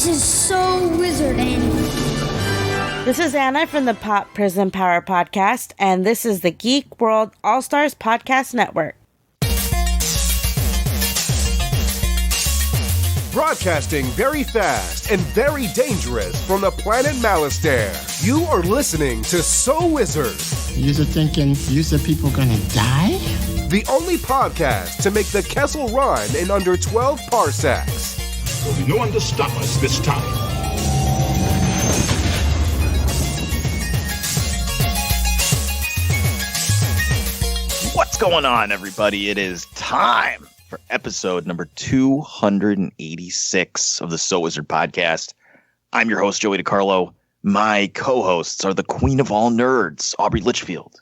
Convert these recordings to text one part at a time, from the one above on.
This is so wizarding. This is Anna from the Pop Prison Power Podcast, and this is the Geek World All-Stars Podcast Network. Broadcasting very fast and very dangerous from the planet Malastare. You are listening to So Wizard. You're thinking, people gonna die? The only podcast to make the Kessel run in under 12 parsecs. There'll be no one to stop us this time. What's going on, everybody? It is time for episode number 286 of the So Wizard podcast. I'm your host, Joey DiCarlo. My co-hosts are the queen of all nerds, Aubrey Litchfield.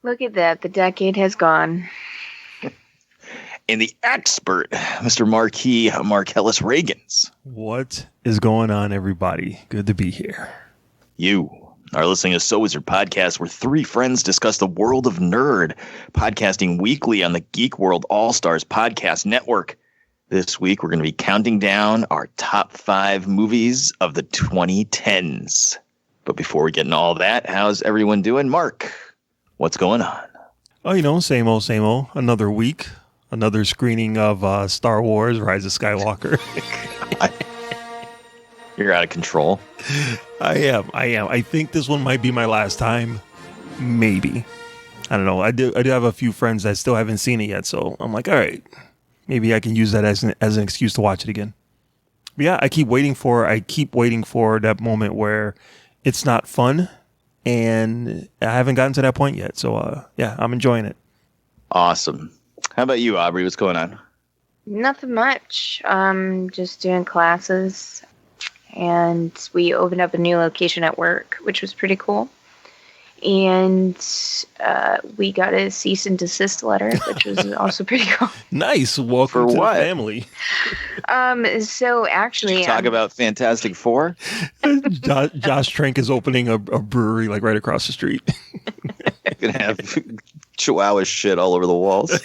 Look at that. The decade has gone. And the expert, Mr. Marquis Marcellus Reagans. What is going on, everybody? Good to be here. You are listening to So Wizard Podcast, where three friends discuss the world of nerd, podcasting weekly on the Geek World All-Stars Podcast Network. This week, we're going to be counting down our top 5 movies of the 2010s. But before we get into all that, how's everyone doing? Mark, what's going on? Oh, same old, same old. Another week, another screening of Star Wars, Rise of Skywalker. You're out of control. I am. I think this one might be my last time. Maybe. I don't know. I do have a few friends that still haven't seen it yet, so I'm like, all right, maybe I can use that as an excuse to watch it again. But yeah, I keep waiting for that moment where it's not fun, and I haven't gotten to that point yet. So yeah, I'm enjoying it. Awesome. How about you, Aubrey? What's going on? Nothing much. Just doing classes. And we opened up a new location at work, which was pretty cool. And we got a cease and desist letter, which was also pretty cool. Nice. Welcome to the family. So actually, talk about Fantastic Four. Josh Trank is opening a brewery like right across the street. Gonna have Chihuahua shit all over the walls.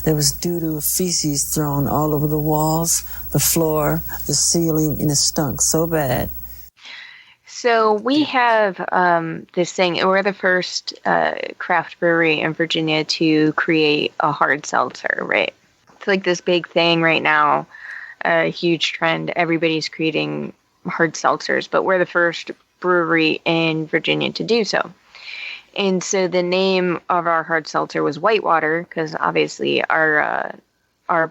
There was doo-doo feces thrown all over the walls, the floor, the ceiling, and it stunk so bad. So we have this thing. We're the first craft brewery in Virginia to create a hard seltzer, right? It's like this big thing right now, a huge trend. Everybody's creating hard seltzers, but we're the first brewery in Virginia to do so. And so the name of our hard seltzer was Whitewater, because obviously our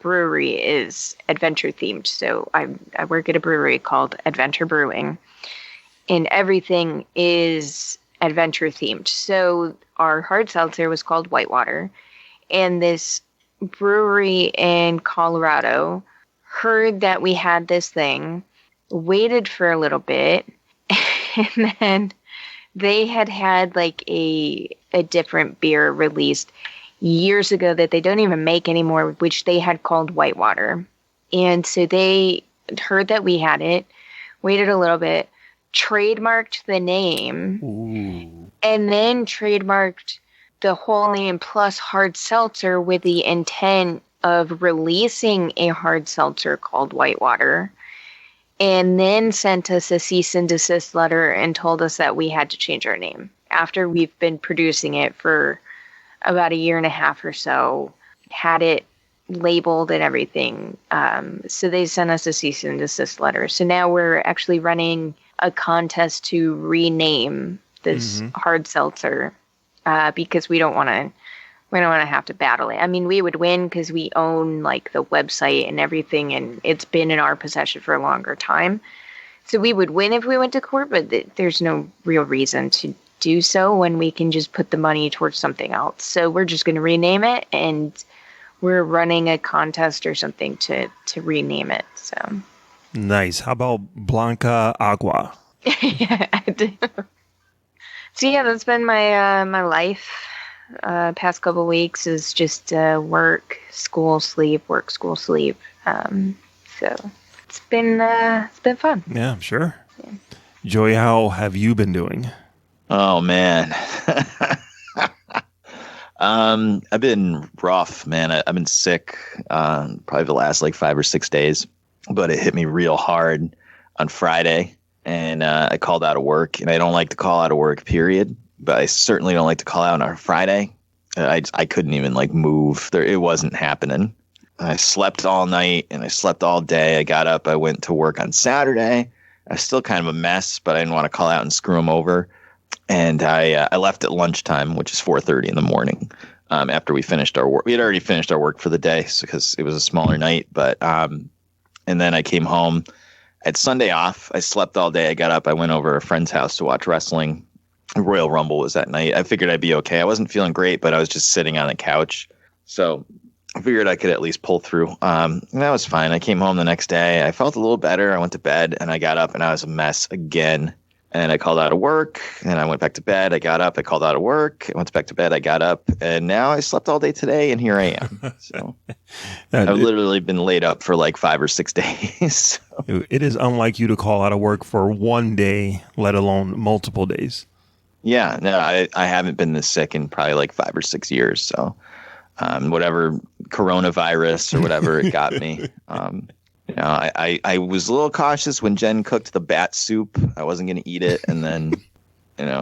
brewery is adventure themed. So I work at a brewery called Adventure Brewing, and everything is adventure themed. So our hard seltzer was called Whitewater, and this brewery in Colorado heard that we had this thing, waited for a little bit, and then they had like a different beer released years ago that they don't even make anymore, which they had called Whitewater. And so they heard that we had it, waited a little bit, trademarked the name, and then trademarked the whole name plus hard seltzer with the intent of releasing a hard seltzer called Whitewater. And then sent us a cease and desist letter and told us that we had to change our name after we've been producing it for about a year and a half or so, had it labeled and everything. So they sent us a cease and desist letter. So now we're actually running a contest to rename this hard seltzer because we don't want to have to battle it. I mean, we would win because we own like the website and everything, and it's been in our possession for a longer time. So we would win if we went to court, but there's no real reason to do so when we can just put the money towards something else. So we're just going to rename it, and we're running a contest or something to rename it. So nice. How about Blanca Agua? Yeah, I do. So yeah, that's been my my life. Past couple weeks is just work, school, sleep, work, school, sleep. So it's been fun. Yeah, I'm sure. Yeah. Joey, how have you been doing? Oh man, I've been rough, man. I've been sick probably the last like 5 or 6 days. but it hit me real hard on Friday, and I called out of work. And I don't like to call out of work, period. But I certainly don't like to call out on a Friday. I couldn't even like move. It wasn't happening. I slept all night and I slept all day. I got up. I went to work on Saturday. I was still kind of a mess, but I didn't want to call out and screw them over. And I left at lunchtime, which is 4:30 in the morning. After we finished our work, we had already finished our work for the day because it was a smaller night. But and then I came home. I had Sunday off. I slept all day. I got up. I went over to a friend's house to watch wrestling. Royal Rumble was that night. I figured I'd be okay. I wasn't feeling great, but I was just sitting on the couch. So I figured I could at least pull through. And that was fine. I came home the next day. I felt a little better. I went to bed and I got up and I was a mess again. And I called out of work and I went back to bed. I got up. I called out of work. I went back to bed. I got up. And now I slept all day today and here I am. So I've literally been laid up for like 5 or 6 days. So. It is unlike you to call out of work for one day, let alone multiple days. Yeah, no, I haven't been this sick in probably like 5 or 6 years. So whatever coronavirus or whatever it got me. I was a little cautious when Jen cooked the bat soup. I wasn't going to eat it. And then,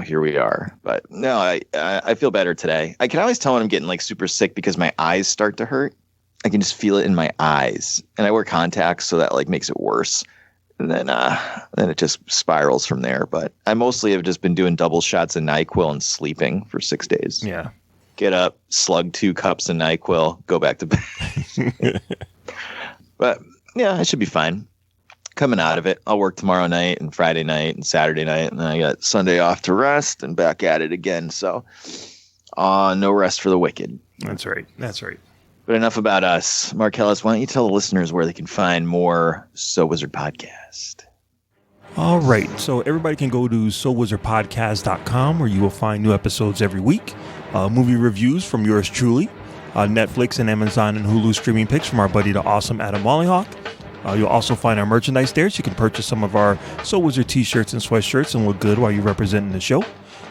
here we are. But no, I feel better today. I can always tell when I'm getting like super sick because my eyes start to hurt. I can just feel it in my eyes. And I wear contacts, so that like makes it worse. And then it just spirals from there. But I mostly have just been doing double shots of NyQuil and sleeping for 6 days. Yeah. Get up, slug 2 cups of NyQuil, go back to bed. But yeah, I should be fine. Coming out of it, I'll work tomorrow night and Friday night and Saturday night. And then I got Sunday off to rest and back at it again. So no rest for the wicked. That's right. That's right. But enough about us. Marcellus, why don't you tell the listeners where they can find more So Wizard Podcast? All right. So everybody can go to SoulWizardPodcast.com where you will find new episodes every week. Movie reviews from yours truly. Netflix and Amazon and Hulu streaming picks from our buddy, the awesome Adam Mollyhawk. You'll also find our merchandise there, so you can purchase some of our Soul Wizard t-shirts and sweatshirts and look good while you're representing the show.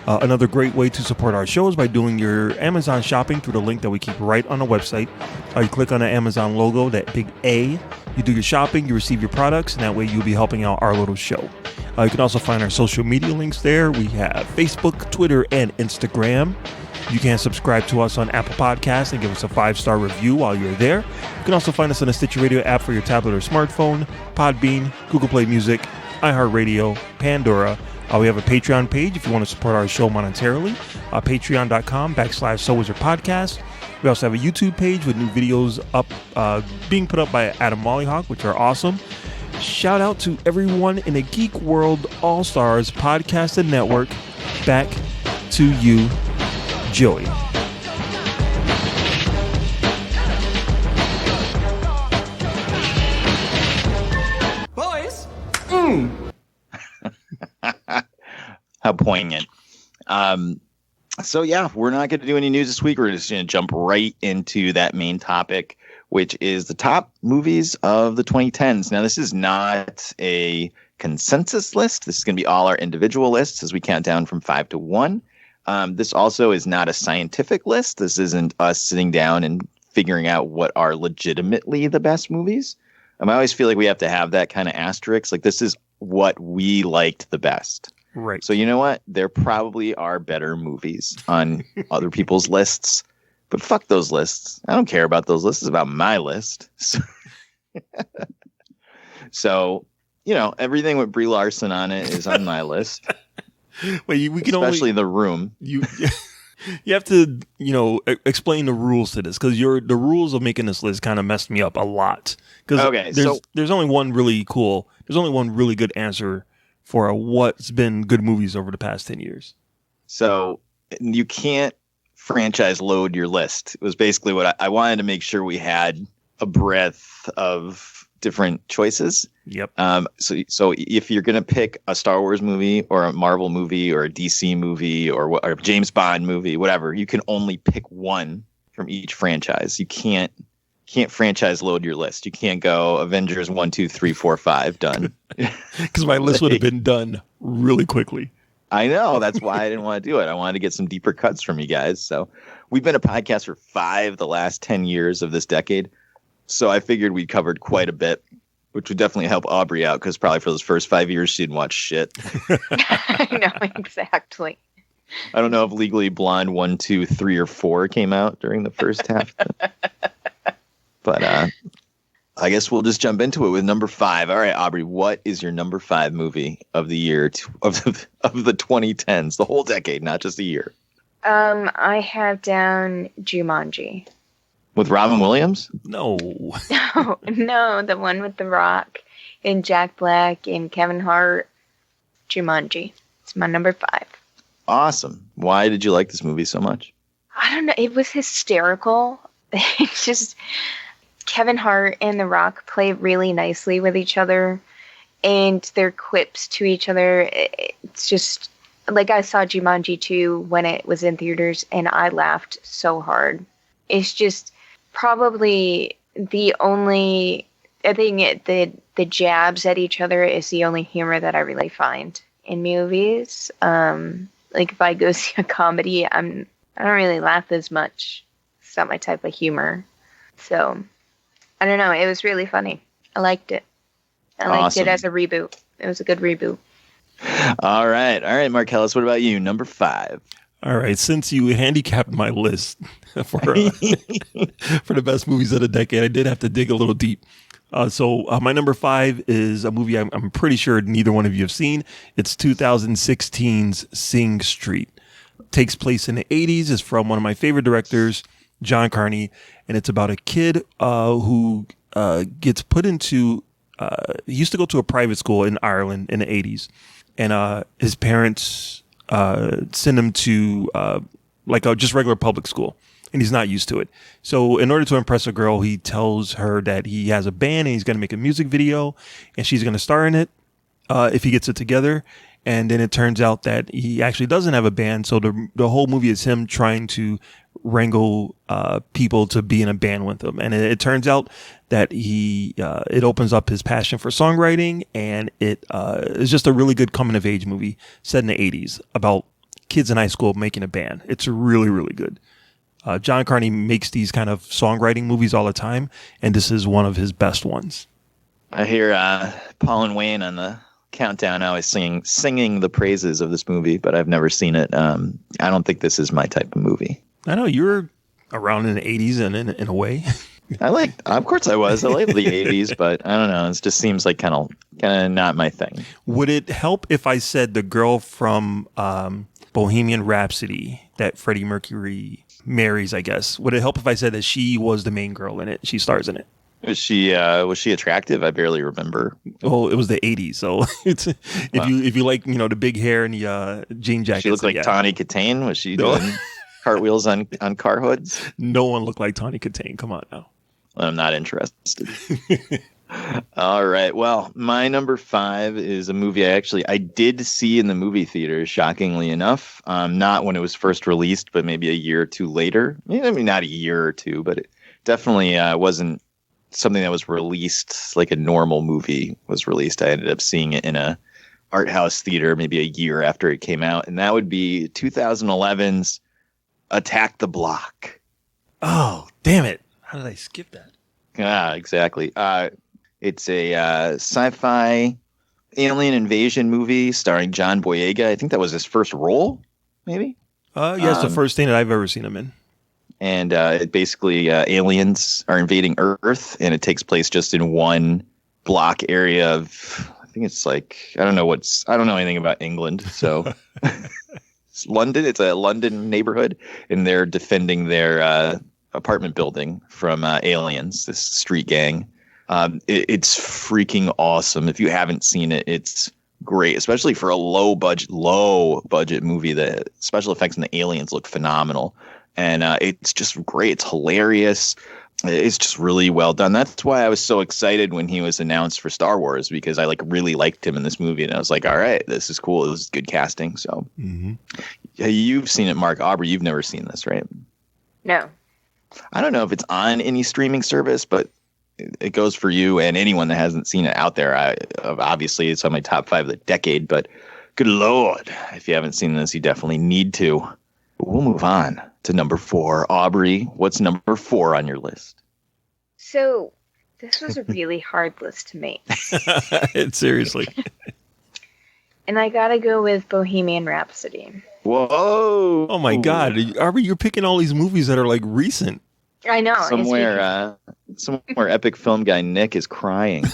Another great way to support our show is by doing your Amazon shopping through the link that we keep right on the website. You click on the Amazon logo, that big A. You do your shopping, you receive your products, and that way you'll be helping out our little show. You can also find our social media links there. We have Facebook, Twitter, and Instagram. You can subscribe to us on Apple Podcasts and give us a 5-star review while you're there. You can also find us on the Stitcher Radio app for your tablet or smartphone, Podbean, Google Play Music, iHeartRadio, Pandora. We have a Patreon page if you want to support our show monetarily. Patreon.com/SoulWizardPodcast. We also have a YouTube page with new videos up, being put up by Adam Mollyhawk, which are awesome. Shout out to everyone in the Geek World All-Stars Podcast and Network. Back to you, Joey. Boys. How poignant. So yeah, we're not going to do any news this week. We're just going to jump right into that main topic, which is the top movies of the 2010s. Now, this is not a consensus list. This is going to be all our individual lists as we count down from 5 to 1. This also is not a scientific list. This isn't us sitting down and figuring out what are legitimately the best movies. I always feel like we have to have that kind of asterisk. Like, this is what we liked the best. Right. So you know what? There probably are better movies on other people's lists, but fuck those lists. I don't care about those lists. It's about my list. So everything with Brie Larson on it is on my list. Wait, we can especially The Room. You have to, explain the rules to this, because the rules of making this list kind of messed me up a lot. Because there's only one really good answer for what's been good movies over the past 10 years. So you can't franchise load your list. It was basically what I wanted to make sure we had a breadth of different choices. Yep. So if you're going to pick a Star Wars movie or a Marvel movie or a DC movie or a James Bond movie, whatever, you can only pick one from each franchise. You can't franchise load your list. You can't go Avengers 1, 2, 3, 4, 5 done. Because my list would have been done really quickly. I know. That's why I didn't want to do it. I wanted to get some deeper cuts from you guys. So we've been a podcast for 5 the last 10 years of this decade. So I figured we covered quite a bit. Which would definitely help Aubrey out because probably for those first 5 years she didn't watch shit. I know, exactly. I don't know if Legally Blonde 1, 2, 3, or 4 came out during the first half. But I guess we'll just jump into it with number 5. All right, Aubrey, what is your number 5 movie of the year of the 2010s, the whole decade, not just a year? I have down Jumanji. With Robin Williams? No. No, the one with The Rock and Jack Black and Kevin Hart. Jumanji. It's my number 5. Awesome. Why did you like this movie so much? I don't know. It was hysterical. It's just Kevin Hart and The Rock play really nicely with each other, and their quips to each other. It's just like I saw Jumanji 2 when it was in theaters, and I laughed so hard. It's just probably the only thing the jabs at each other is the only humor that I really find in movies. Like if I go see a comedy, I don't really laugh as much. It's not my type of humor. So I don't know. It was really funny. I liked it. I liked it as a reboot. It was a good reboot. All right, Marcellus. What about you? Number 5. All right, since you handicapped my list for the best movies of the decade, I did have to dig a little deep. So my number 5 is a movie I'm pretty sure neither one of you have seen. It's 2016's Sing Street. Takes place in the 80s. It's from one of my favorite directors, John Carney, and it's about a kid who gets put into. He used to go to a private school in Ireland in the 80s, and his parents send him to like a just regular public school, and he's not used to it. So in order to impress a girl, he tells her that he has a band and he's going to make a music video, and she's going to star in it if he gets it together. And then it turns out that he actually doesn't have a band. So the whole movie is him trying to wrangle people to be in a band with him. And it turns out that it opens up his passion for songwriting, and it is just a really good coming of age movie set in the 80s about kids in high school making a band. It's really, really good. John Carney makes these kind of songwriting movies all the time, and this is one of his best ones. I hear Paul and Wayne on the countdown always singing the praises of this movie, but I've never seen it. I don't think this is my type of movie. I know you were around in the 80s and in a way. Of course I was. I like the 80s, but I don't know. It just seems like kind of not my thing. Would it help if I said the girl from Bohemian Rhapsody that Freddie Mercury marries, I guess? Would it help if I said that she was the main girl in it? She stars in it. Was she attractive? I barely remember. Oh, it was the 80s, so it's if you like, the big hair and the jean jacket. She looked like Tawny Katane. Was she doing cartwheels on car hoods? No one looked like Tawny Katane. Come on now. I'm not interested. All right. Well, my number 5 is a movie I did see in the movie theater, shockingly enough. Not when it was first released, but maybe a year or two later. I mean, not a year or two, but it definitely wasn't something that was released like a normal movie was released. I ended up seeing it in a art house theater maybe a year after it came out, and that would be 2011's Attack the Block. Oh, damn it. How did I skip that? Ah, exactly. It's a sci-fi alien invasion movie starring John Boyega. I think that was his first role, maybe? Yeah, it's the first thing that I've ever seen him in. And it basically aliens are invading Earth, and it takes place just in one block area of, I think it's like, I don't know anything about England, so it's London. It's a London neighborhood, and they're defending their apartment building from aliens, this street gang. It's freaking awesome. If you haven't seen it, it's great, especially for a low budget movie. The special effects and the aliens look phenomenal. And it's just great. It's hilarious. It's just really well done. That's why I was so excited when he was announced for Star Wars, because I really liked him in this movie. And I was like, all right, this is cool. This is good casting. So yeah, you've seen it, Mark. Aubrey, you've never seen this, right? No. I don't know if it's on any streaming service, but it goes for you and anyone that hasn't seen it out there. Obviously, it's on my top 5 of the decade, but good Lord, if you haven't seen this, you definitely need to. But we'll move on to number 4. Aubrey, what's number 4 on your list? So This was a really hard list to make. Seriously. And I gotta go with Bohemian Rhapsody. Whoa! Oh my God, Aubrey, you're picking all these movies that are like recent. I know. Somewhere epic film guy Nick is crying.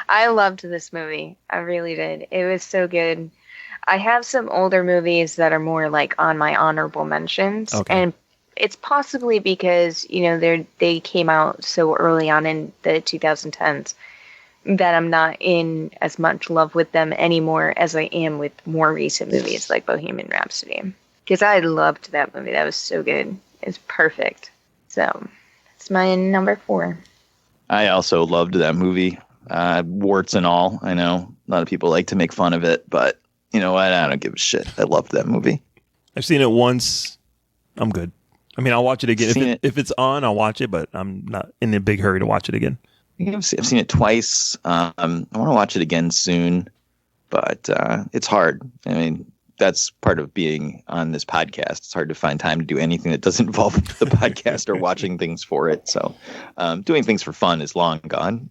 I loved this movie. I really did. It was so good. I have some older movies that are more like on my honorable mentions. Okay. And it's possibly because, they came out so early on in the 2010s that I'm not in as much love with them anymore as I am with more recent movies like Bohemian Rhapsody. Because I loved that movie. That was so good. It's perfect. So it's my number 4. I also loved that movie. Warts and all. I know a lot of people like to make fun of it, but you know what? I don't give a shit. I loved that movie. I've seen it once. I'm good. I mean, I'll watch it again. If it's on, I'll watch it, but I'm not in a big hurry to watch it again. I've seen it twice. I want to watch it again soon, but it's hard. I mean, that's part of being on this podcast. It's hard to find time to do anything that doesn't involve the podcast or watching things for it. So doing things for fun is long gone.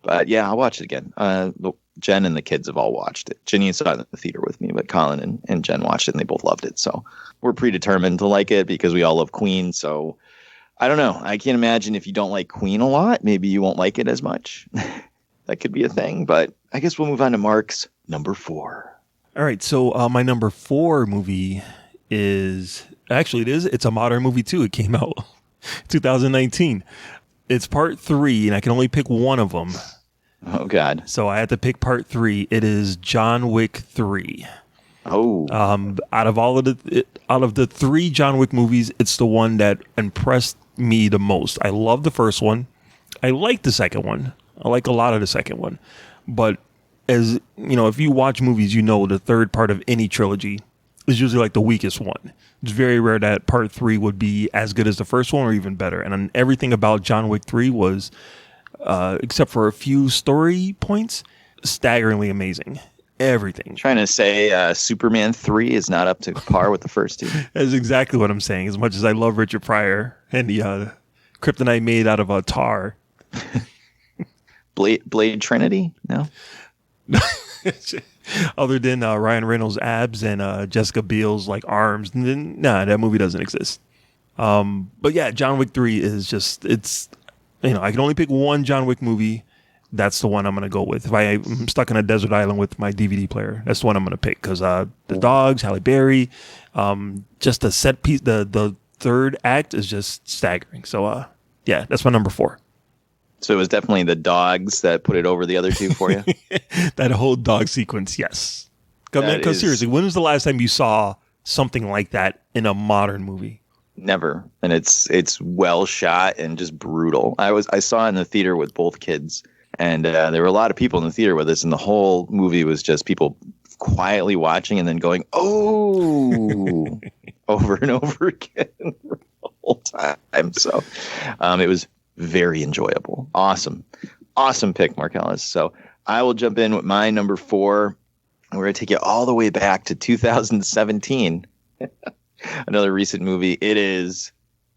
But yeah, I'll watch it again. Jen and the kids have all watched it. Ginny saw it in the theater with me, but Colin and Jen watched it and they both loved it. So we're predetermined to like it because we all love Queen. So I don't know. I can't imagine if you don't like Queen a lot, maybe you won't like it as much. That could be a thing. But I guess we'll move on to Mark's number 4. All right. So my number 4 movie it's a modern movie too. It came out 2019. It's part 3 and I can only pick one of them. Oh God. So I had to pick part 3. It is John Wick 3. Oh. Out of the 3 John Wick movies, it's the one that impressed me the most. I love the first one. I like the second one. I like a lot of the second one. But as you know, if you watch movies, the third part of any trilogy is usually like the weakest one. It's very rare that part 3 would be as good as the first one or even better. And everything about John Wick 3 was, except for a few story points, staggeringly amazing. Everything. Trying to say Superman 3 is not up to par with the first 2. That's exactly what I'm saying. As much as I love Richard Pryor and the kryptonite made out of tar. Blade Trinity? No. Other than Ryan Reynolds' abs and Jessica Biel's like arms, that movie doesn't exist. But yeah, John Wick 3 is just I can only pick one John Wick movie. That's the one I'm going to go with. If I'm stuck on a desert island with my DVD player, that's the one I'm going to pick because the dogs, Halle Berry, just the set piece, the third act is just staggering. So yeah, that's my number 4. So it was definitely the dogs that put it over the other 2 for you? That whole dog sequence, yes. Because seriously, when was the last time you saw something like that in a modern movie? Never. And it's well shot and just brutal. I saw it in the theater with both kids, and there were a lot of people in the theater with us, and the whole movie was just people quietly watching and then going, oh, over and over again the whole time. So it was very enjoyable. Awesome pick, Marcellus. So I will jump in with my number 4. We're going to take you all the way back to 2017. Another recent movie. It is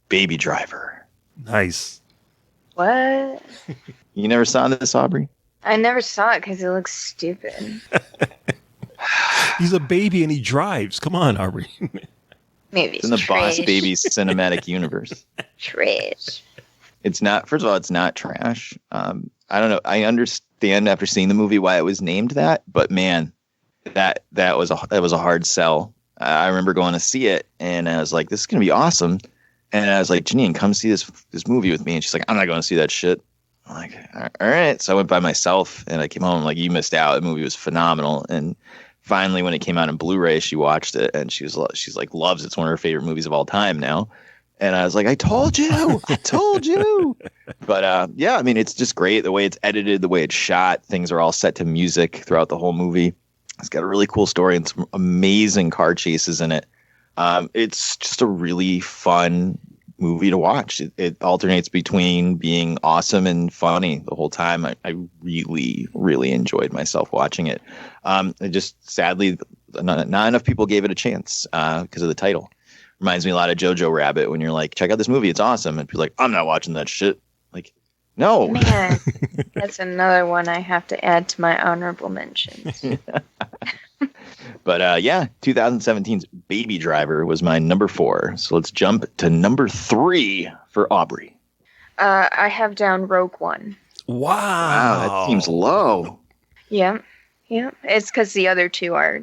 Baby Driver. Nice. What? You never saw this, Aubrey? I never saw it because it looks stupid. He's a baby and he drives. Come on, Aubrey. Maybe it's in the trash. Boss Baby cinematic universe. Trash. It's not. First of all, it's not trash. I don't know. I understand after seeing the movie why it was named that, but man, that was a hard sell. I remember going to see it, and I was like, "This is gonna be awesome." And I was like, "Janine, come see this movie with me." And she's like, "I'm not going to see that shit." I'm like, "All right." So I went by myself, and I came home like, "You missed out. The movie was phenomenal." And finally, when it came out on Blu-ray, she watched it, and she's like, loves it. It's one of her favorite movies of all time now. And I was like, I told you. But yeah, I mean, it's just great. The way it's edited, the way it's shot, things are all set to music throughout the whole movie. It's got a really cool story and some amazing car chases in it. It's just a really fun movie to watch. It alternates between being awesome and funny the whole time. I really, really enjoyed myself watching it. It just sadly, not enough people gave it a chance because of the title. Reminds me a lot of Jojo Rabbit when you're like, check out this movie, it's awesome, and people are like, I'm not watching that shit. Like, no. Man, that's another one I have to add to my honorable mentions. But 2017's Baby Driver was my number 4. So let's jump to number 3 for Aubrey. I have down Rogue One. Wow. That seems low. Yeah. It's because the other two are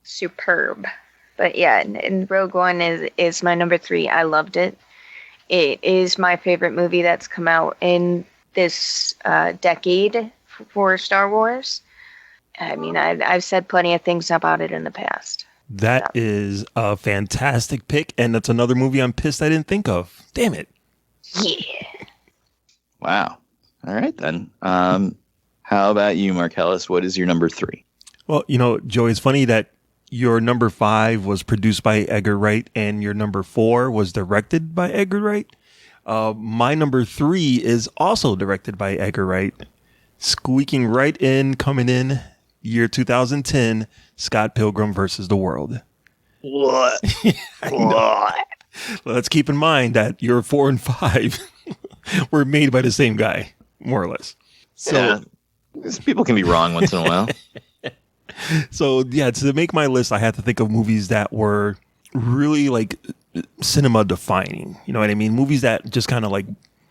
superb. But yeah, and Rogue One is my number 3. I loved it. It is my favorite movie that's come out in this decade for Star Wars. I mean, I've said plenty of things about it in the past. That is a fantastic pick, and that's another movie I'm pissed I didn't think of. Damn it. Yeah. Wow. All right, then. How about you, Marcellus? What is your number 3? Well, Joey, it's funny that your number 5 was produced by Edgar Wright and your number 4 was directed by Edgar Wright. My number 3 is also directed by Edgar Wright. Squeaking right in, coming in, year 2010, Scott Pilgrim versus the World. What? What? Let's keep in mind that your 4 and 5 were made by the same guy, more or less. So people can be wrong once in a while. So, to make my list, I had to think of movies that were really like cinema defining. You know what I mean? Movies that just kind of like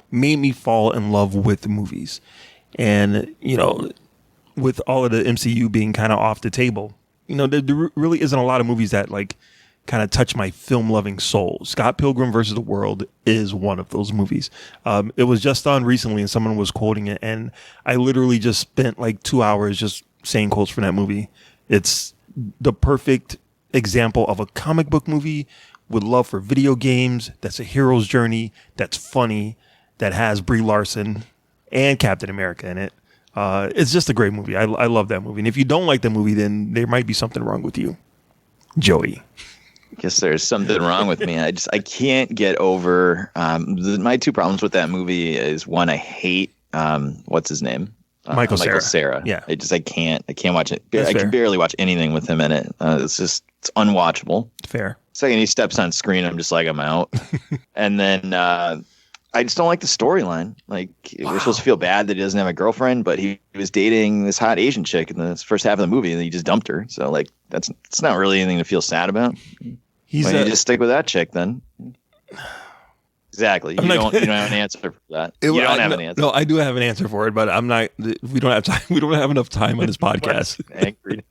made me fall in love with movies. And, with all of the MCU being kind of off the table, there really isn't a lot of movies that like kind of touch my film loving soul. Scott Pilgrim versus the World is one of those movies. It was just on recently and someone was quoting it. And I literally just spent like 2 hours just saying quotes for that movie. It's the perfect example of a comic book movie with love for video games. That's a hero's journey. That's funny. That has Brie Larson and Captain America in it. It's just a great movie. I love that movie. And if you don't like the movie, then there might be something wrong with you, Joey. I guess there's something wrong with me. I can't get over my 2 problems with that movie is, one, I hate what's his name? Michael Cera. Yeah. I can't watch it. That's I fair. can barely watch anything with him in it. It's unwatchable. Fair. Second, he steps on screen, I'm just like, I'm out. And then I just don't like the storyline. Like, we're supposed to feel bad that he doesn't have a girlfriend, but he was dating this hot Asian chick in the first half of the movie, and then he just dumped her. So, like, it's not really anything to feel sad about. Why don't you just stick with that chick then? Exactly. You don't have an answer for that. You don't have an answer. No, I do have an answer for it, but I'm not. We don't have time. We don't have enough time on this podcast. Angry.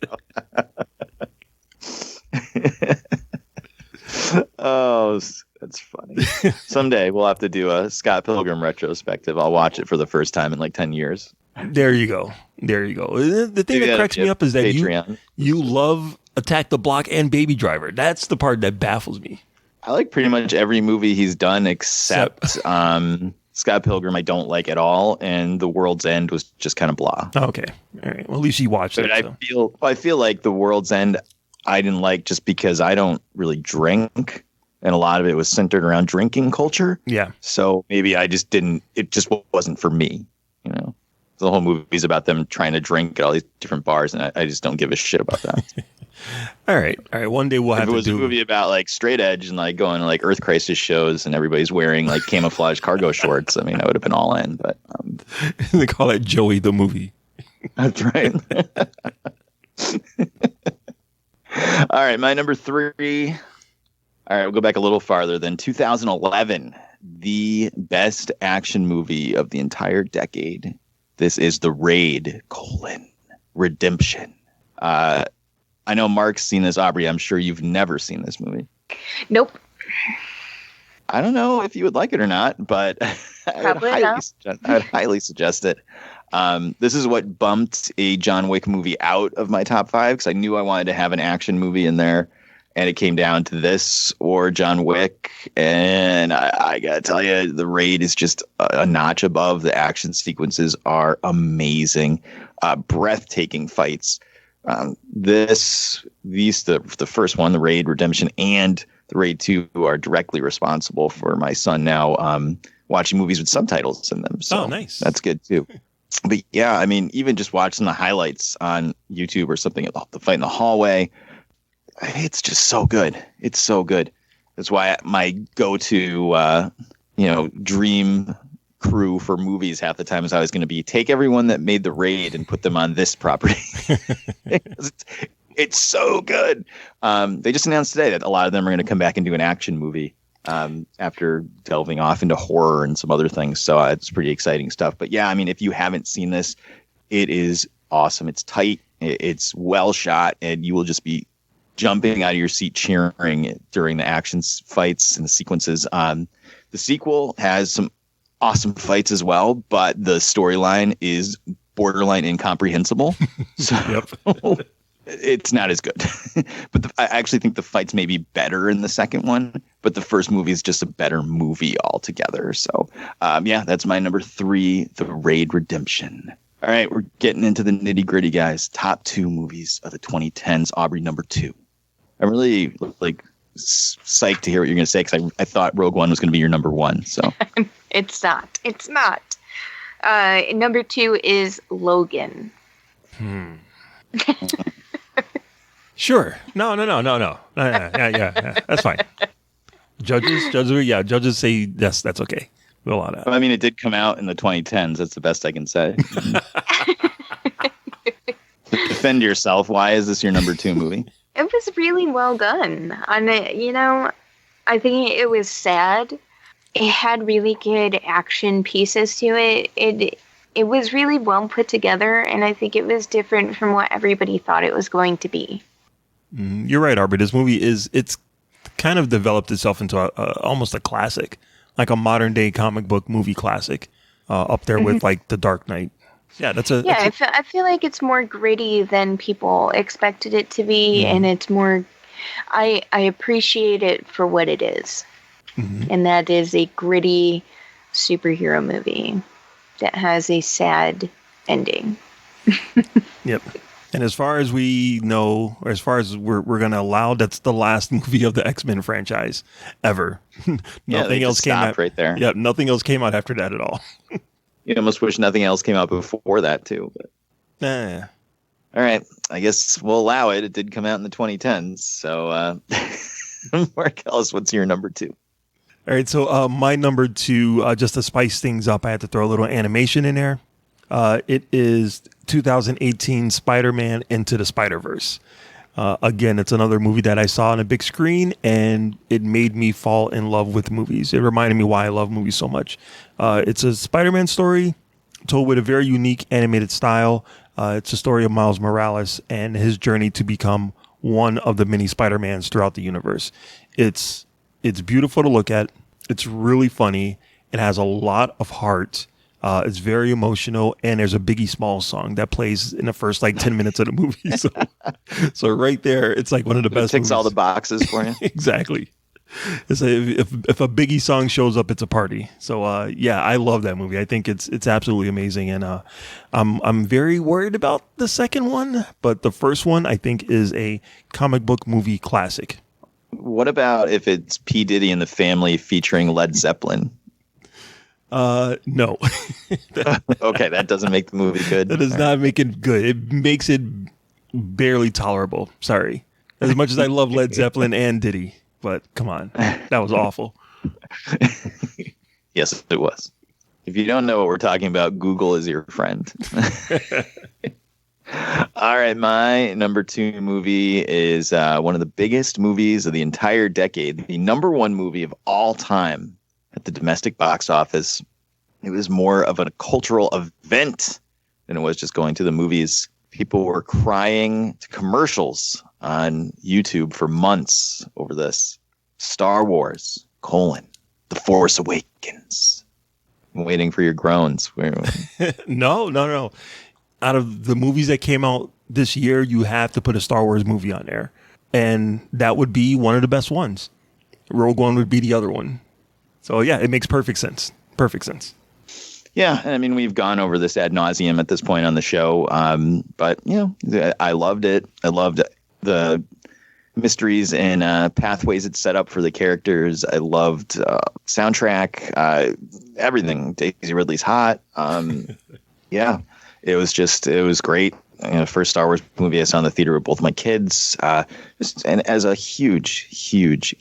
Oh, that's funny. Someday we'll have to do a Scott Pilgrim retrospective. I'll watch it for the first time in like 10 years. There you go. The thing that cracks me up is that you love Attack the Block and Baby Driver. That's the part that baffles me. I like pretty much every movie he's done except Scott Pilgrim I don't like at all, and The World's End was just kind of blah. Okay. All right. Well, at least you watched it. I feel like The World's End I didn't like just because I don't really drink, and a lot of it was centered around drinking culture. Yeah. So maybe I just didn't, it just wasn't for me, The whole movie's about them trying to drink at all these different bars, and I just don't give a shit about that. All right. One day we'll have to do. If it was a movie about like straight edge and like going to like Earth Crisis shows and everybody's wearing like camouflage cargo shorts, I mean, I would have been all in. But they call it Joey the movie. That's right. All right, my number 3. All right, we'll go back a little farther than 2011, the best action movie of the entire decade. This is The Raid: Redemption. I know Mark's seen this. Aubrey, I'm sure you've never seen this movie. Nope. I don't know if you would like it or not, but I would highly suggest it. This is what bumped a John Wick movie out of my top 5 because I knew I wanted to have an action movie in there, and it came down to this or John Wick. And I gotta tell you, The Raid is just a notch above. The action sequences are amazing, breathtaking fights. The first one, The Raid: Redemption, and The Raid 2 are directly responsible for my son now watching movies with subtitles in them. So nice. That's good too. But yeah, I mean, even just watching the highlights on YouTube or something, the fight in the hallway, it's just so good. It's so good. That's why my go-to, dream crew for movies half the time is always going to be take everyone that made the Raid and put them on this property. It's so good. They just announced today that a lot of them are going to come back and do an action movie after delving off into horror and some other things. So it's pretty exciting stuff. But yeah, I mean, if you haven't seen this, it is awesome. It's tight. It's well shot, and you will just be jumping out of your seat cheering during the action fights and the sequences. The sequel has some awesome fights as well, but the storyline is borderline incomprehensible. So it's not as good. But I actually think the fights may be better in the second one, but the first movie is just a better movie altogether. So that's my number 3, The Raid Redemption. All right, we're getting into the nitty gritty, guys. Top 2 movies of the 2010s. Aubrey, number 2. I'm really psyched to hear what you're going to say, because I thought Rogue One was going to be your number 1. So It's not. It's not. Number 2 is Logan. Sure. No. Yeah. That's fine. Judges say yes, that's okay. We'll allow that. I mean, it did come out in the 2010s. That's the best I can say. Defend yourself. Why is this your number 2 movie? It was really well done. And, I think it was sad. It had really good action pieces to it. It was really well put together, and I think it was different from what everybody thought it was going to be. You're right, Arbor. This movie it's kind of developed itself into almost a classic, like a modern day comic book movie classic, up there with like The Dark Knight. Yeah, I feel like it's more gritty than people expected it to be, and it's more. I appreciate it for what it is, and that is a gritty superhero movie that has a sad ending. Yep. And as far as we know, or as far as we're going to allow, that's the last movie of the X-Men franchise ever. Nothing else came out right there. Yeah, nothing else came out after that at all. You almost wish nothing else came out before that too. But. All right, I guess we'll allow it. It did come out in the 2010s. So, Marcellus, what's your number 2? All right, so my number 2, just to spice things up, I had to throw a little animation in there. It is 2018 Spider-Man Into the Spider-Verse. Again, it's another movie that I saw on a big screen, and it made me fall in love with movies. It reminded me why I love movies so much. It's a Spider-Man story told with a very unique animated style. It's a story of Miles Morales and his journey to become one of the many Spider-Mans throughout the universe. It's beautiful to look at. It's really funny. It has a lot of heart. It's very emotional, and there's a Biggie Smalls song that plays in the first 10 minutes of the movie. So right there, it's like one of the best. It ticks movies. all the boxes for you. Exactly. It's if a Biggie song shows up, it's a party. So I love that movie. I think it's absolutely amazing, and I'm very worried about the second one, but the first one I think is a comic book movie classic. What about if it's P. Diddy and the Family featuring Led Zeppelin? No. Okay, that doesn't make the movie good. That does not make it good. It makes it barely tolerable. Sorry. As much as I love Led Zeppelin and Diddy, but come on. That was awful. Yes, it was. If you don't know what we're talking about, Google is your friend. All right, my number 2 movie is one of the biggest movies of the entire decade, the number 1 movie of all time at the domestic box office. It was more of a cultural event than it was just going to the movies. People were crying to commercials on YouTube for months over this. Star Wars, The Force Awakens. I'm waiting for your groans. No. Out of the movies that came out this year, you have to put a Star Wars movie on there. And that would be one of the best ones. Rogue One would be the other one. So, yeah, it makes perfect sense. Perfect sense. Yeah, I mean, we've gone over this ad nauseum at this point on the show. But, I loved it. I loved the mysteries and pathways it set up for the characters. I loved soundtrack, everything. Daisy Ridley's hot. Yeah, it was great. first Star Wars movie I saw in the theater with both my kids. And as a huge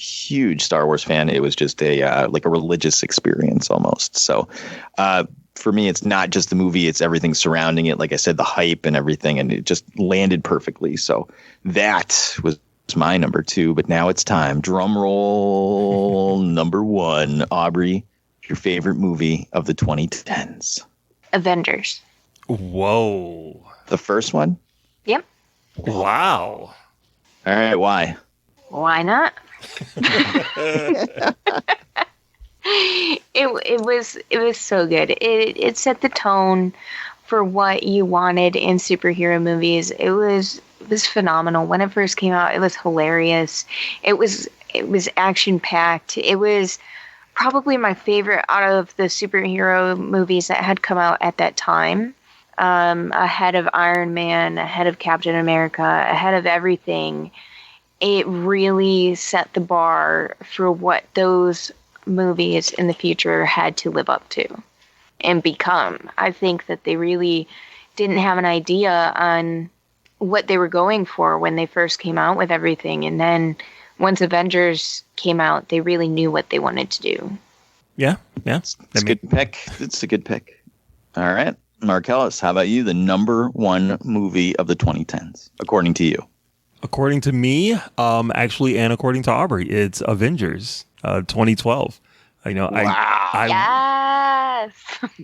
Star Wars fan, it was just a religious experience almost. So for me, it's not just the movie, it's everything surrounding it. Like I said, the hype and everything, and it just landed perfectly. So that was my number 2. But now it's time. Drum roll. Number 1. Aubrey, your favorite movie of the 2010s? Avengers. Whoa. The first one? Yep. Wow. All right. Why? Why not? It was so good. It set the tone for what you wanted in superhero movies. It was phenomenal. When it first came out, it was hilarious. It was action packed. It was probably my favorite out of the superhero movies that had come out at that time. Ahead of Iron Man, ahead of Captain America, ahead of everything. It really set the bar for what those movies in the future had to live up to and become. I think that they really didn't have an idea on what they were going for when they first came out with everything. And then once Avengers came out, they really knew what they wanted to do. Yeah. It's a good pick. It's a good pick. All right. Marcellus, how about you? The number 1 movie of the 2010s, according to you? According to me, actually, and according to Aubrey, it's Avengers 2012. Yes.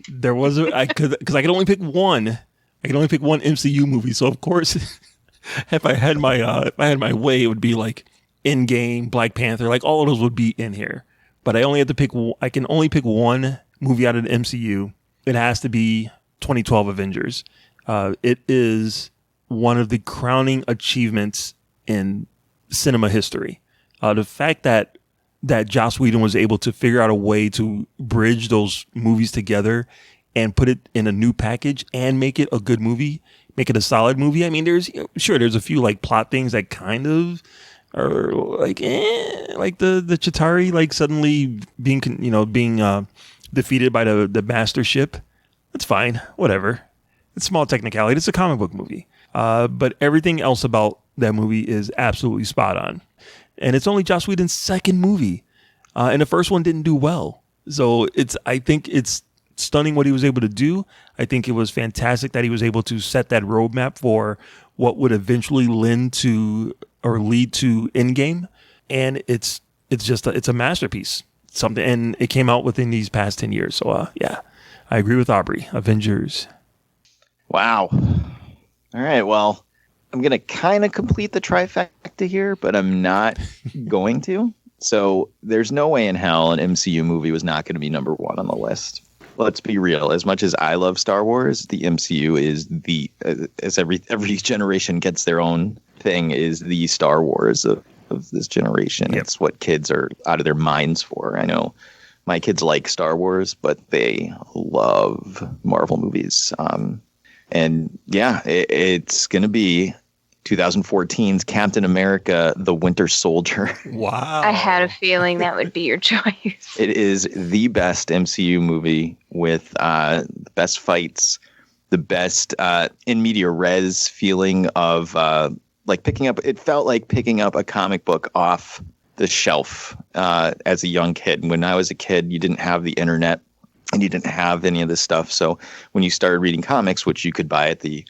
There was because I could only pick one. I could only pick one MCU movie. So of course, if I had my way, it would be like Endgame, Black Panther, like all of those would be in here. But I only have to pick. I can only pick one movie out of the MCU. It has to be 2012 Avengers. It is one of the crowning achievements in cinema history. The fact that Joss Whedon was able to figure out a way to bridge those movies together and put it in a new package and make it a good movie, make it a solid movie. I mean, there's a few like plot things that kind of are like the Chitauri like suddenly being defeated by the master ship. That's fine, whatever. It's small technicality. It's a comic book movie. But everything else about that movie is absolutely spot on. And it's only Joss Whedon's second movie. And the first one didn't do well. So I think it's stunning what he was able to do. I think it was fantastic that he was able to set that roadmap for what would eventually lead to Endgame. And it's a masterpiece. Something, and it came out within these past 10 years. So yeah, I agree with Aubrey. Avengers. Wow. All right. Well, I'm going to kind of complete the trifecta here, but I'm not going to. So there's no way in hell an MCU movie was not going to be number 1 on the list. Let's be real. As much as I love Star Wars, the MCU is as every generation gets their own thing, is the Star Wars of this generation. Yep. It's what kids are out of their minds for. I know my kids like Star Wars, but they love Marvel movies. And yeah, it's going to be 2014's Captain America, The Winter Soldier. Wow. I had a feeling that would be your choice. It is the best MCU movie with the best fights, the best in media res feeling of it felt like picking up a comic book off the shelf as a young kid. When I was a kid, you didn't have the internet and you didn't have any of this stuff. So when you started reading comics, which you could buy at the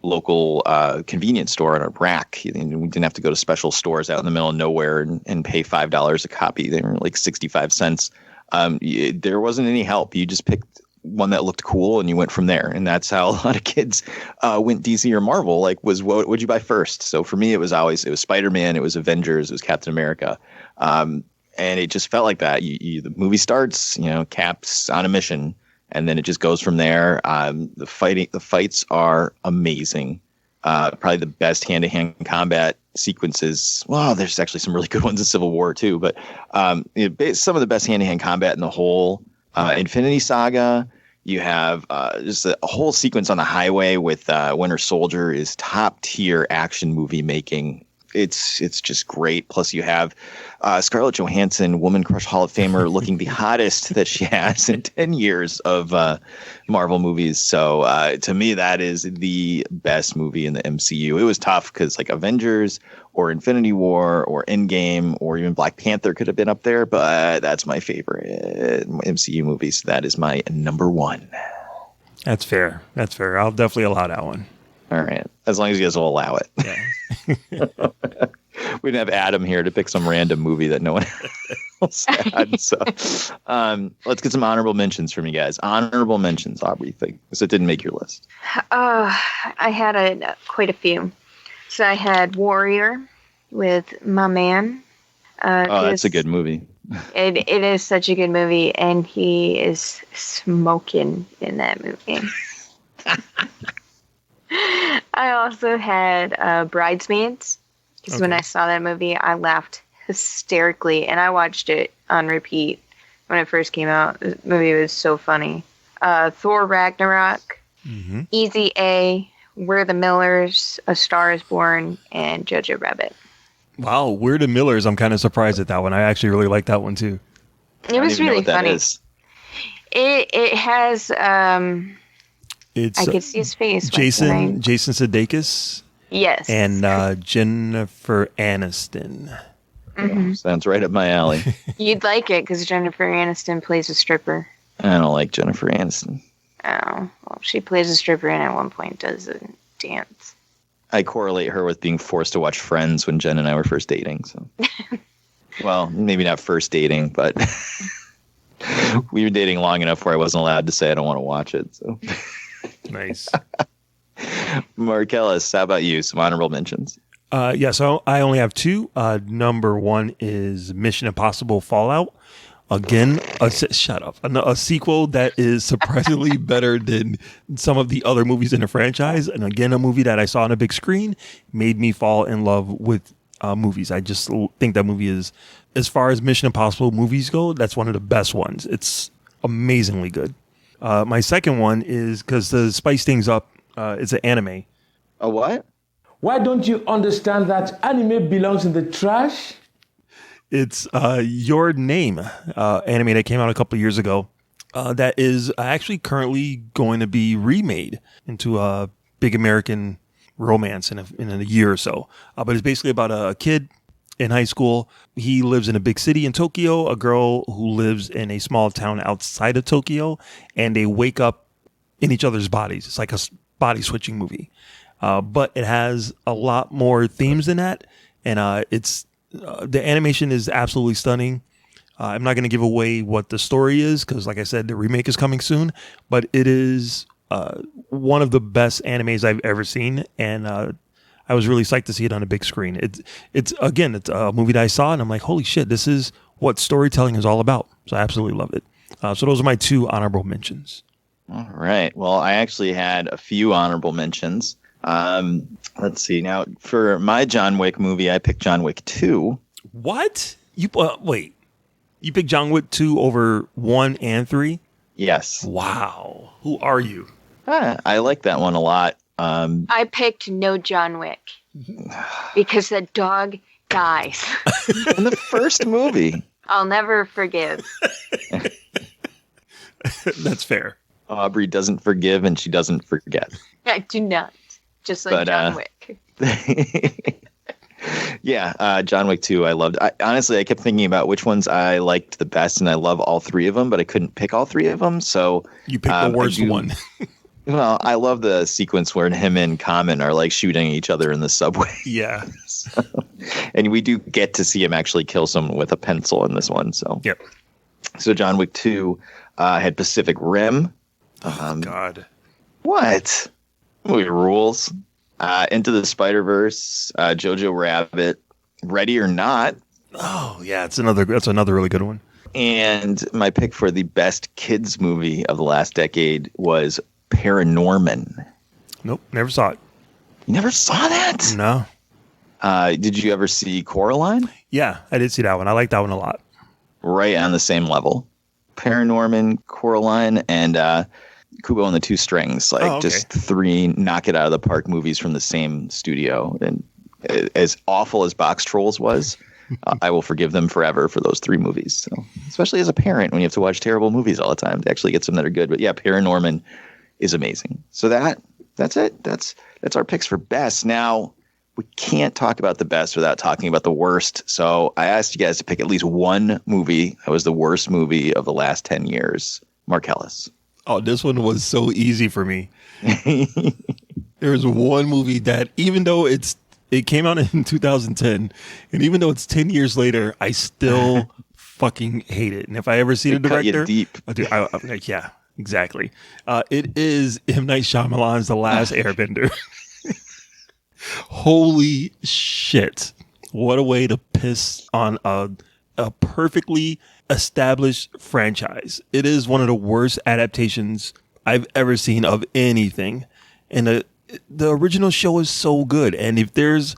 local convenience store on a rack, we didn't have to go to special stores out in the middle of nowhere and pay $5 a copy. They were like 65 cents. There wasn't any help. You just picked one that looked cool and you went from there. And that's how a lot of kids went DC or Marvel. Like, what would you buy first? So for me, it was Spider-Man, it was Avengers, it was Captain America. And it just felt like that. The movie starts, Cap's on a mission, and then it just goes from there. The fights are amazing. Probably the best hand-to-hand combat sequences. Well, there's actually some really good ones in Civil War too, but some of the best hand-to-hand combat in the whole Infinity Saga. You have just a whole sequence on the highway with Winter Soldier is top-tier action movie making. it's just great. Plus, you have Scarlett Johansson, Woman Crush Hall of Famer, looking the hottest that she has in 10 years of Marvel movies. So to me, that is the best movie in the MCU. It was tough because like Avengers or Infinity War or Endgame or even Black Panther could have been up there, but that's my favorite MCU movie. So that is my number one. That's fair. That's fair. I'll definitely allow that one. All right. As long as you guys will allow it. Yeah. We didn't have Adam here to pick some random movie that no one else had. So let's get some honorable mentions from you guys. Honorable mentions, Aubrey, so it didn't make your list. I had quite a few. So I had Warrior with my man. That's a good movie. It is such a good movie, and he is smoking in that movie. I also had Bridesmaids, because when I saw that movie, I laughed hysterically, and I watched it on repeat when it first came out. The movie was so funny. Thor Ragnarok, Easy A, We're the Millers, A Star is Born, and Jojo Rabbit. Wow, We're the Millers. I'm kind of surprised at that one. I actually really like that one too. It was really funny. It has it's I could see his face. Jason Sudeikis. Yes. And Jennifer Aniston. Mm-hmm. Sounds right up my alley. You'd like it because Jennifer Aniston plays a stripper. I don't like Jennifer Aniston. Oh, well, she plays a stripper and at one point does a dance. I correlate her with being forced to watch Friends when Jen and I were first dating. So, well, maybe not first dating, but we were dating long enough where I wasn't allowed to say I don't want to watch it. So, nice. Marcellus, how about you? Some honorable mentions. So I only have two. Number one is Mission Impossible Fallout. Again, shut up. A sequel that is surprisingly better than some of the other movies in the franchise. And again, a movie that I saw on a big screen made me fall in love with movies. I just think that movie is, as far as Mission Impossible movies go, that's one of the best ones. It's amazingly good. My second one is, because to spice things up, it's an anime. A what? Why don't you understand that anime belongs in the trash? It's Your Name, anime that came out a couple of years ago. That is actually currently going to be remade into a big American romance in a year or so. But it's basically about a kid in high school. He lives in a big city in Tokyo, a girl who lives in a small town outside of Tokyo, and they wake up in each other's bodies. It's like a body switching movie. But it has a lot more themes than that. And the animation is absolutely stunning. I'm not going to give away what the story is because, like I said, the remake is coming soon. But it is one of the best animes I've ever seen, and I was really psyched to see it on a big screen. It's a movie that I saw, and I'm like, holy shit, this is what storytelling is all about. So I absolutely love it. So those are my two honorable mentions. All right. Well, I actually had a few honorable mentions. Let's see. Now, for my John Wick movie, I picked John Wick 2. What? Wait. You picked John Wick 2 over 1 and 3? Yes. Wow. Who are you? I like that one a lot. I picked No John Wick because the dog dies. In the first movie. I'll never forgive. That's fair. Aubrey doesn't forgive and she doesn't forget. I do not. Just like John Wick. Yeah, John Wick 2, I loved. Honestly, I kept thinking about which ones I liked the best, and I love all three of them, but I couldn't pick all three of them. So you picked the worst one. Well, I love the sequence where him and Common are like shooting each other in the subway. Yeah. And we do get to see him actually kill someone with a pencil in this one. So, yep. So John Wick 2 had Pacific Rim. Oh, God. What? Movie rules. Into the Spider-Verse, Jojo Rabbit, Ready or Not. Oh, yeah, that's another really good one. And my pick for the best kids movie of the last decade was Paranorman. Nope, never saw it. You never saw that? No. Did you ever see Coraline? Yeah, I did see that one. I like that one a lot. Right on the same level. Paranorman, Coraline, and Kubo and the Two Strings. Just three knock it out of the park movies from the same studio. And as awful as Box Trolls was, I will forgive them forever for those 3 movies. So, especially as a parent, when you have to watch terrible movies all the time, to actually get some that are good. But yeah, Paranorman is amazing. So that's it. That's our picks for best. Now, we can't talk about the best without talking about the worst. So I asked you guys to pick at least one movie that was the worst movie of the last 10 years. Marcellus. Oh, this one was so easy for me. There's one movie that, even though it came out in 2010, and even though it's 10 years later, I still fucking hate it. And if I ever see the director, deep. I'm like, yeah, exactly. It is M. Night Shyamalan's The Last Airbender. Holy shit. What a way to piss on a perfectly established franchise. It is one of the worst adaptations I've ever seen of anything. And the original show is so good. And if there's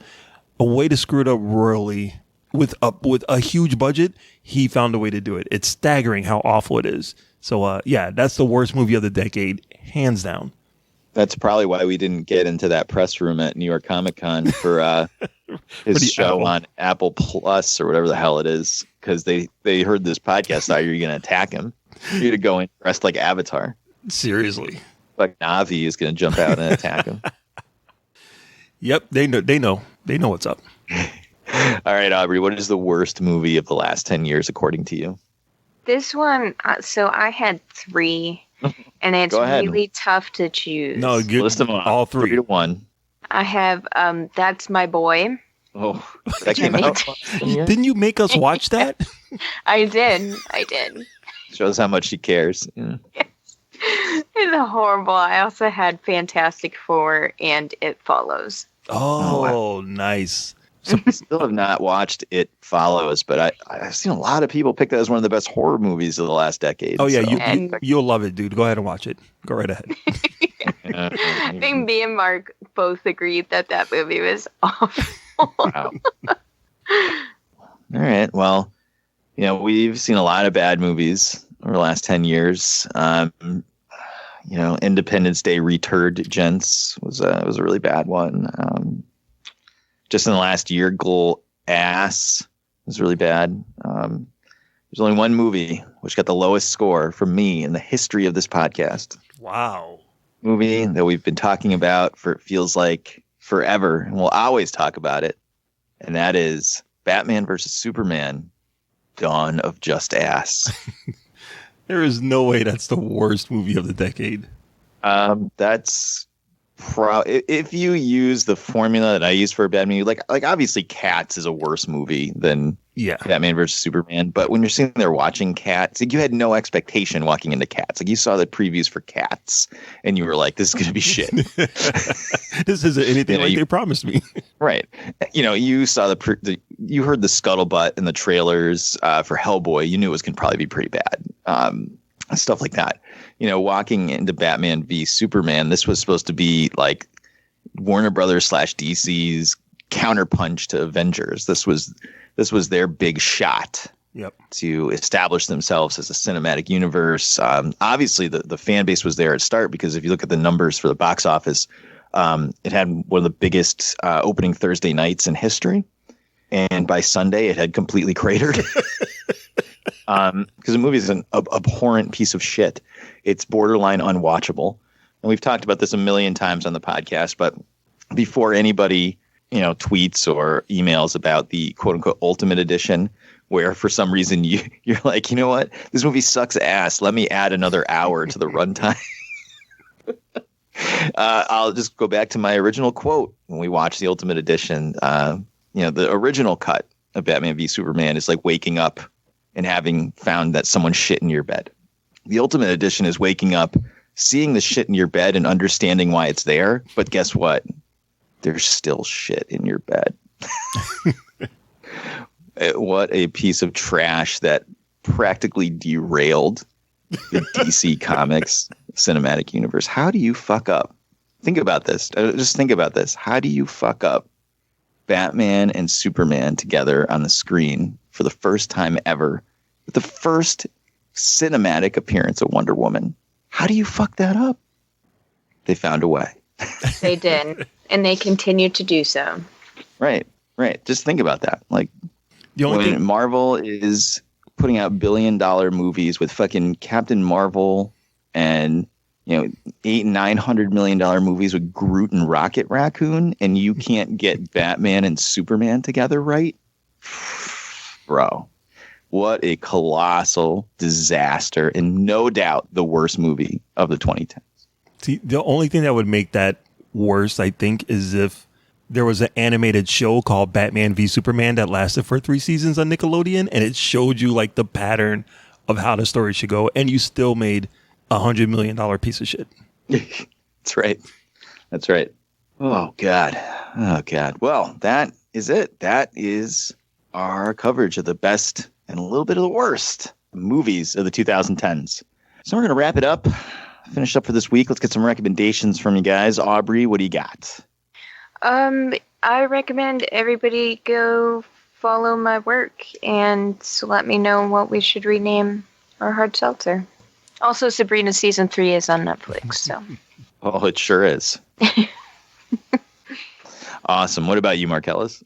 a way to screw it up royally with a huge budget, he found a way to do it. It's staggering how awful it is. So yeah, that's the worst movie of the decade, hands down. That's probably why we didn't get into that press room at New York Comic Con for his show on Apple Plus or whatever the hell it is, because they heard this podcast. Thought you were going to attack him. You're going to go in dressed like Avatar. Seriously, like Navi is going to jump out and attack him. Yep, they know what's up. All right, Aubrey, what is the worst movie of the last 10 years according to you? This one, so I had 3, and it's really tough to choose. No, list them all 3 to 1. I have That's My Boy. Oh, that came out. Didn't you make us watch that? I did. Shows how much she cares. Yeah. It's horrible. I also had Fantastic Four and It Follows. Oh, wow. Nice. So I still have not watched It Follows, but I've seen a lot of people pick that as one of the best horror movies of the last decade. Oh, yeah, you'll love it, dude. Go ahead and watch it. Go right ahead. I think me and Mark both agreed that movie was awful. Wow. All right. Well, we've seen a lot of bad movies over the last 10 years. Independence Day Returd, gents, was a really bad one. Just in the last year, Glow Ass was really bad. There's only one movie which got the lowest score from me in the history of this podcast. Wow. Movie that we've been talking about for, it feels like, forever, and we'll always talk about it. And that is Batman versus Superman, Dawn of Just Ass. There is no way that's the worst movie of the decade. That's if you use the formula that I use for a bad movie, like obviously Cats is a worse movie than Batman versus Superman. But when you're sitting there watching Cats, like, you had no expectation walking into Cats. Like, you saw the previews for Cats and you were like, this is going to be shit. This isn't anything they promised me. Right. You saw you heard the scuttlebutt in the trailers for Hellboy. You knew it was going to probably be pretty bad. Stuff like that. Walking into Batman v Superman, this was supposed to be like Warner Brothers / DC's counterpunch to Avengers. This was their big shot to establish themselves as a cinematic universe. Obviously, the fan base was there at start, because if you look at the numbers for the box office, it had one of the biggest opening Thursday nights in history. And by Sunday, it had completely cratered. Because the movie is an abhorrent piece of shit. It's borderline unwatchable. And we've talked about this a million times on the podcast, but before anybody, tweets or emails about the quote unquote ultimate edition, where for some reason you're like, you know what? This movie sucks ass. Let me add another hour to the runtime. I'll just go back to my original quote when we watched the ultimate edition. The original cut of Batman v Superman is like waking up and having found that someone shit in your bed. The ultimate edition is waking up, seeing the shit in your bed and understanding why it's there. But guess what? There's still shit in your bed. What a piece of trash that practically derailed the DC Comics cinematic universe. How do you fuck up? Think about this. Just think about this. How do you fuck up Batman and Superman together on the screen for the first time ever, with the first cinematic appearance of Wonder Woman? How do you fuck that up? They found a way. They did, and they continue to do so. Right. Just think about that. Like, The only when thing, Marvel is putting out billion-dollar movies with fucking Captain Marvel and, $800-900 million movies with Groot and Rocket Raccoon, and you can't get Batman and Superman together, right? Bro, what a colossal disaster, and no doubt the worst movie of the 2010s. see, the only thing that would make that worse, I think, is if there was an animated show called Batman v Superman that lasted for 3 seasons on Nickelodeon, and it showed you like the pattern of how the story should go, and you still made $100 million piece of shit. That's right. Oh God. Well, that is it. That is our coverage of the best and a little bit of the worst movies of the 2010s. So we're going to wrap it up, finish up for this week. Let's get some recommendations from you guys. Aubrey, what do you got? I recommend everybody go follow my work and let me know what we should rename our hard seltzer. Also, Sabrina season 3 is on Netflix, so. Oh, it sure is. Awesome. What about you, Marcellus?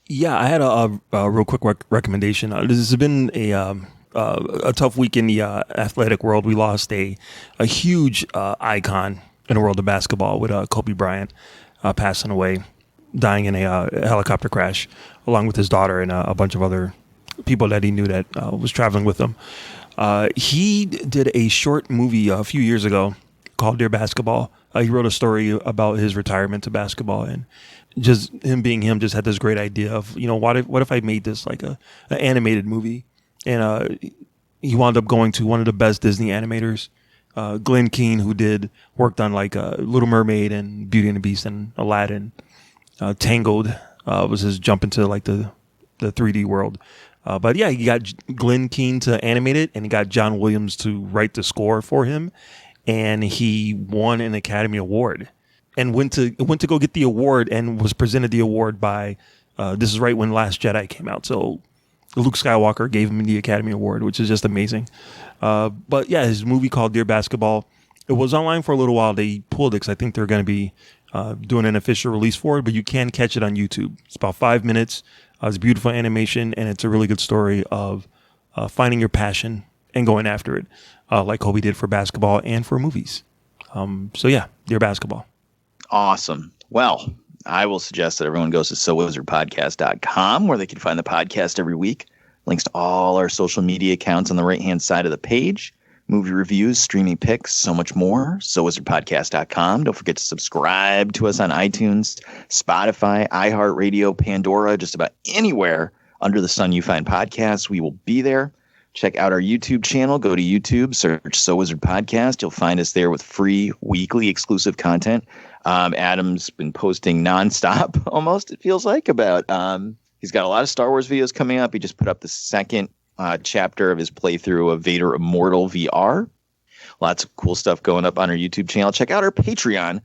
Yeah, I had a real quick recommendation. This has been a tough week in the athletic world. We lost a huge icon in the world of basketball with Kobe Bryant passing away, dying in a helicopter crash, along with his daughter and a bunch of other people that he knew that was traveling with him. He did a short movie a few years ago called Dear Basketball. He wrote a story about his retirement to basketball, and just him being him, just had this great idea of, what if I made this like an animated movie? And he wound up going to one of the best Disney animators, Glenn Keane, who worked on like Little Mermaid and Beauty and the Beast and Aladdin. Tangled was his jump into like the 3D world. But yeah, he got Glenn Keane to animate it, and he got John Williams to write the score for him, and he won an Academy Award, and went to go get the award, and was presented the award by. This is right when Last Jedi came out, so Luke Skywalker gave him the Academy Award, which is just amazing. But yeah, his movie called Dear Basketball. It was online for a little while. They pulled it because I think they're going to be doing an official release for it, but you can catch it on YouTube. It's about 5 minutes. It's beautiful animation, and it's a really good story of finding your passion and going after it, like Kobe did for basketball and for movies. So yeah, Dear Basketball. Awesome. Well, I will suggest that everyone goes to SoWizardPodcast.com, where they can find the podcast every week. Links to all our social media accounts on the right-hand side of the page. Movie reviews, streaming picks, so much more. SoWizardPodcast.com. Don't forget to subscribe to us on iTunes, Spotify, iHeartRadio, Pandora, just about anywhere under the sun you find podcasts. We will be there. Check out our YouTube channel. Go to YouTube, search So Wizard Podcast. You'll find us there with free weekly exclusive content. Adam's been posting nonstop, almost, it feels like, about he's got a lot of Star Wars videos coming up. He just put up the second chapter of his playthrough of Vader Immortal VR. Lots of cool stuff going up on our YouTube channel. Check out our Patreon.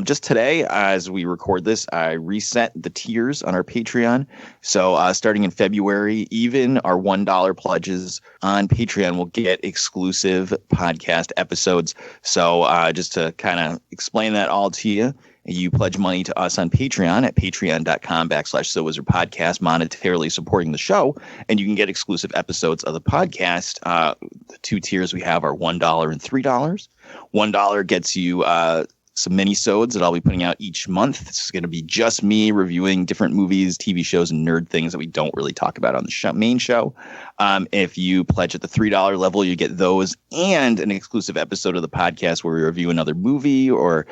Just today, as we record this, I reset the tiers on our Patreon. So starting in February, even our $1 pledges on Patreon will get exclusive podcast episodes. So just to kind of explain that all to you, you pledge money to us on Patreon at patreon.com/SoWizardPodcast, monetarily supporting the show, and you can get exclusive episodes of the podcast. The 2 tiers we have are $1 and $3. $1 gets you some mini-sodes that I'll be putting out each month. This is going to be just me reviewing different movies, TV shows, and nerd things that we don't really talk about on the main show. If you pledge at the $3 level, you get those and an exclusive episode of the podcast where we review another movie or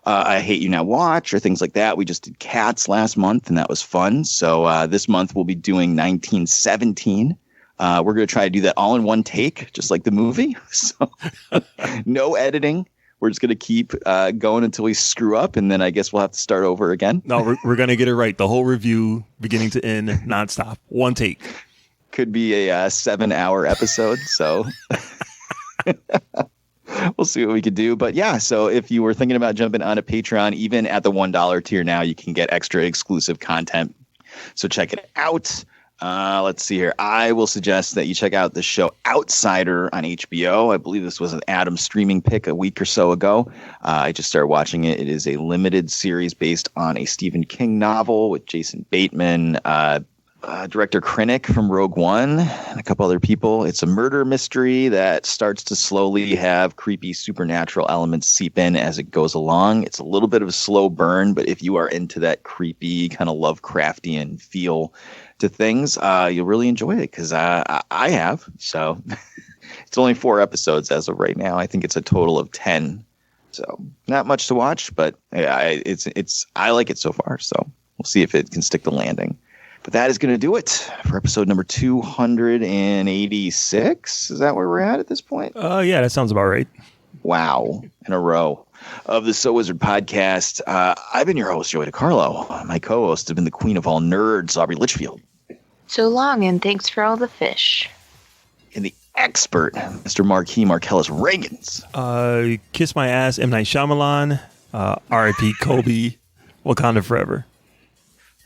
I Hate You Now Watch or things like that. We just did Cats last month, and that was fun. So this month we'll be doing 1917. We're going to try to do that all in one take, just like the movie. So no editing. We're just going to keep going until we screw up, and then I guess we'll have to start over again. No, we're going to get it right. The whole review, beginning to end, nonstop. One take. Could be a 7-hour episode, so we'll see what we could do. But yeah, so if you were thinking about jumping on a Patreon, even at the $1 tier now, you can get extra exclusive content. So check it out. Let's see here. I will suggest that you check out the show Outsider on HBO. I believe this was an Adam streaming pick a week or so ago. I just started watching it. It is a limited series based on a Stephen King novel with Jason Bateman, director Krennic from Rogue One, and a couple other people. It's a murder mystery that starts to slowly have creepy supernatural elements seep in as it goes along. It's a little bit of a slow burn, but if you are into that creepy kind of Lovecraftian feel to things, you'll really enjoy it, because I have. So it's only 4 episodes as of right now. I think it's a total of 10. So not much to watch, but yeah, I like it so far. So we'll see if it can stick the landing. But that is going to do it for episode number 286. Is that where we're at this point? Yeah, that sounds about right. Wow. In a row of the So Wizard podcast. I've been your host, Joey DiCarlo. My co-host has been the queen of all nerds, Aubrey Litchfield. So long, and thanks for all the fish. And the expert, Mr. Marquis Marcellus Reagans. Kiss My Ass, M. Night Shyamalan, R.I.P. Kobe, Wakanda Forever.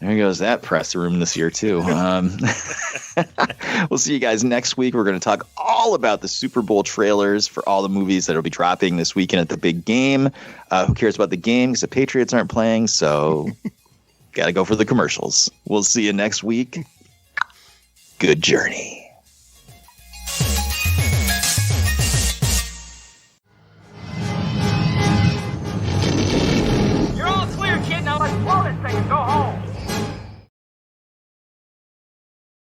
There goes that press room this year, too. We'll see you guys next week. We're going to talk all about the Super Bowl trailers for all the movies that will be dropping this weekend at the big game. Who cares about the game? Because the Patriots aren't playing, so got to go for the commercials. We'll see you next week. Good journey.